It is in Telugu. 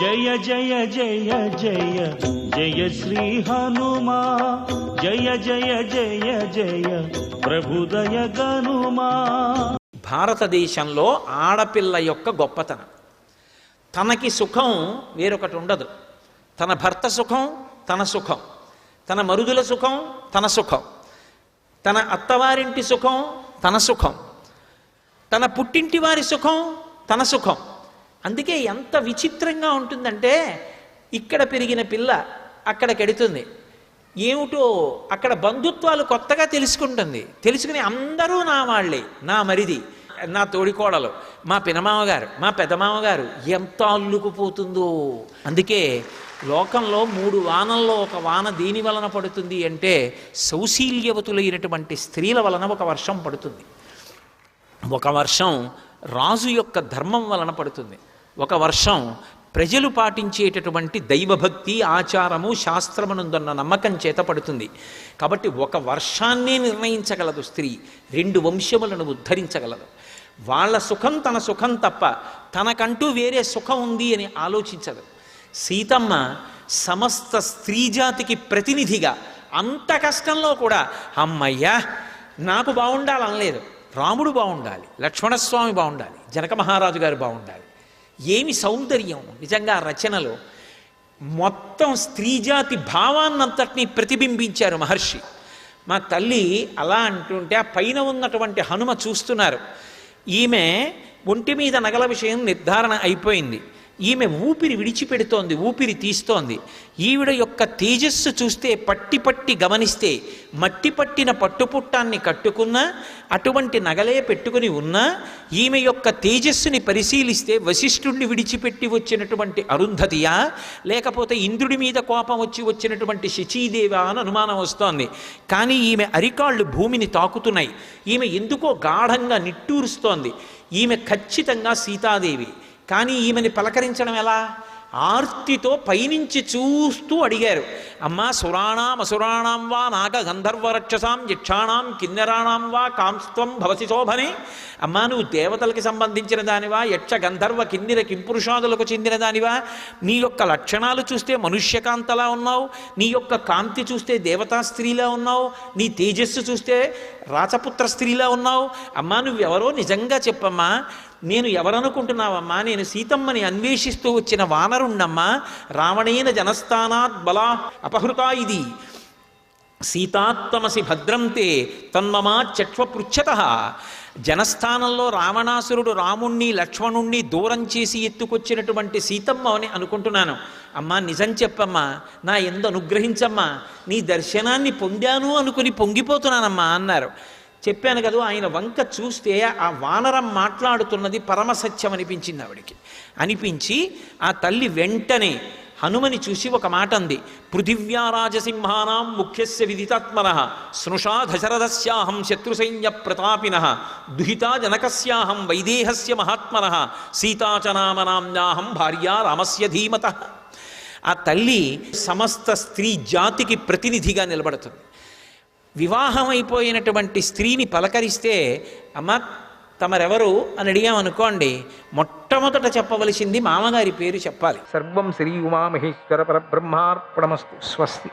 జయ జయ జయ జయ జయ శ్రీ హనుమా, జయ జయ జయ జయ ప్రభుదయ గనుమా. భారతదేశంలో ఆడపిల్ల యొక్క గొప్పతనం, తనకి సుఖం వేరొకటి ఉండదు. తన భర్త సుఖం తన సుఖం, తన మరుదుల సుఖం తన సుఖం, తన అత్తవారింటి సుఖం తన సుఖం, తన పుట్టింటి వారి సుఖం తన సుఖం. అందుకే ఎంత విచిత్రంగా ఉంటుందంటే, ఇక్కడ పెరిగిన పిల్ల అక్కడికెడుతుంది, ఏమిటో అక్కడ బంధుత్వాలు కొత్తగా తెలుసుకుంటుంది. తెలుసుకుని అందరూ నా వాళ్ళే, నా మరిది, నా తోడికోడలు, మా పినమామగారు, మా పెదమామగారు, ఎంత అల్లుకుపోతుందో. అందుకే లోకంలో 3 వానల్లో ఒక వాన దేని వలన పడుతుంది అంటే, సౌశీల్యవతులైనటువంటి స్త్రీల వలన ఒక వర్షం పడుతుంది. ఒక వర్షం రాజు యొక్క ధర్మం వలన పడుతుంది. ఒక వర్షం ప్రజలు పాటించేటటువంటి దైవభక్తి, ఆచారము, శాస్త్రమునందున్న నమ్మకం చేత పడుతుంది. కాబట్టి ఒక వర్షాన్నే నిర్ణయించగలదు స్త్రీ, 2 వంశములను ఉద్ధరించగలదు. వాళ్ళ సుఖం తన సుఖం తప్ప తనకంటూ వేరే సుఖం ఉంది అని ఆలోచించదు. సీతమ్మ సమస్త స్త్రీజాతికి ప్రతినిధిగా అంత కష్టంలో కూడా అమ్మయ్యా నాకు బాగుండాలనలేదు. రాముడు బాగుండాలి, లక్ష్మణస్వామి బాగుండాలి, జనక మహారాజు గారు బాగుండాలి. ఏమి సౌందర్యం నిజంగా రచనలో. మొత్తం స్త్రీజాతి భావాన్నంతటినీ ప్రతిబింబించారు మహర్షి. మా తల్లి అలా అంటుంటే ఆ పైన ఉన్నటువంటి హనుమ చూస్తున్నారు. ఈమె ఒంటి మీద నగల విషయం నిర్ధారణ అయిపోయింది. ఈమె ఊపిరి విడిచిపెడుతోంది, ఊపిరి తీస్తోంది. ఈవిడ యొక్క తేజస్సు చూస్తే పట్టి పట్టి గమనిస్తే, మట్టి పట్టిన పట్టుపుట్టాన్ని కట్టుకున్నా, అటువంటి నగలే పెట్టుకుని ఉన్నా, ఈమె యొక్క తేజస్సుని పరిశీలిస్తే వశిష్ఠుడిని విడిచిపెట్టి వచ్చినటువంటి అరుంధతియా, లేకపోతే ఇంద్రుడి మీద కోపం వచ్చి వచ్చినటువంటి శచీదేవా అని అనుమానం వస్తోంది. కానీ ఈమె అరికాళ్ళు భూమిని తాకుతున్నాయి. ఈమె ఎందుకో గాఢంగా నిట్టూరుస్తోంది. ఈమె ఖచ్చితంగా సీతాదేవి. కానీ ఈమెని పలకరించడం ఎలా? ఆర్తితో పైనుంచి చూస్తూ అడిగారు, అమ్మా సురాణాం అసురాణాం వా నాగ గంధర్వరక్షసాం యక్షాణాం కిన్నెరాణాం వా కాంస్త్వం భవసి శోభనే. అమ్మా నువ్వు దేవతలకి సంబంధించిన దానివా, యక్ష గంధర్వ కిన్నెర కింపురుషాదులకు చెందిన దానివా? నీ యొక్క లక్షణాలు చూస్తే మనుష్యకాంతలా ఉన్నావు, నీ యొక్క కాంతి చూస్తే దేవతా స్త్రీలా ఉన్నావు, నీ తేజస్సు చూస్తే రాచపుత్ర స్త్రీలా ఉన్నావు. అమ్మా నువ్వెవరో నిజంగా చెప్పమ్మా, నేను ఎవరనుకుంటున్నావమ్మా? నేను సీతమ్మని అన్వేషిస్తూ వచ్చిన వానరుణ్ణమ్మా. రావణేన జనస్థానాత్ బలా అపహృతా ఇది సీతాత్మసి భద్రంతే తన్మమా చక్ష్వపృచ్ఛత. జనస్థానంలో రావణాసురుడు రాముణ్ణి లక్ష్మణుణ్ణి దూరం చేసి ఎత్తుకొచ్చినటువంటి సీతమ్మ అని అనుకుంటున్నాను. అమ్మా నిజం చెప్పమ్మా, నా యందు అనుగ్రహించమ్మా, నీ దర్శనాన్ని పొందాను అనుకుని పొంగిపోతున్నానమ్మా అన్నారు. చెప్పాను కదా, ఆయన వంక చూస్తే ఆ వానరం మాట్లాడుతున్నది పరమసత్యం అనిపించింది ఆవిడికి. అనిపించి ఆ తల్లి వెంటనే హనుమని చూసి ఒక మాట అంది, పృథివ్యారాజసింహానాం ముఖ్యస్య విదితాత్మనః స్నుషా దశరథస్యాహం శత్రుసైన్య ప్రతాపినః దుహితా జనకస్యాహం వైదేహస్య మహాత్మనః సీతాచనామనామ్యాహం భార్యా రామస్య ధీమతః. ఆ తల్లి సమస్త స్త్రీ జాతికి ప్రతినిధిగా నిలబడుతుంది. వివాహం అయిపోయినటువంటి స్త్రీని పలకరిస్తే, అమ్మ తమరెవరు అని అడిగామనుకోండి, మొట్టమొదట చెప్పవలసింది మామగారి పేరు చెప్పాలి. సర్వం శ్రీ ఉమామహేశ్వర పరబ్రహ్మార్పణమస్తు. స్వస్తి.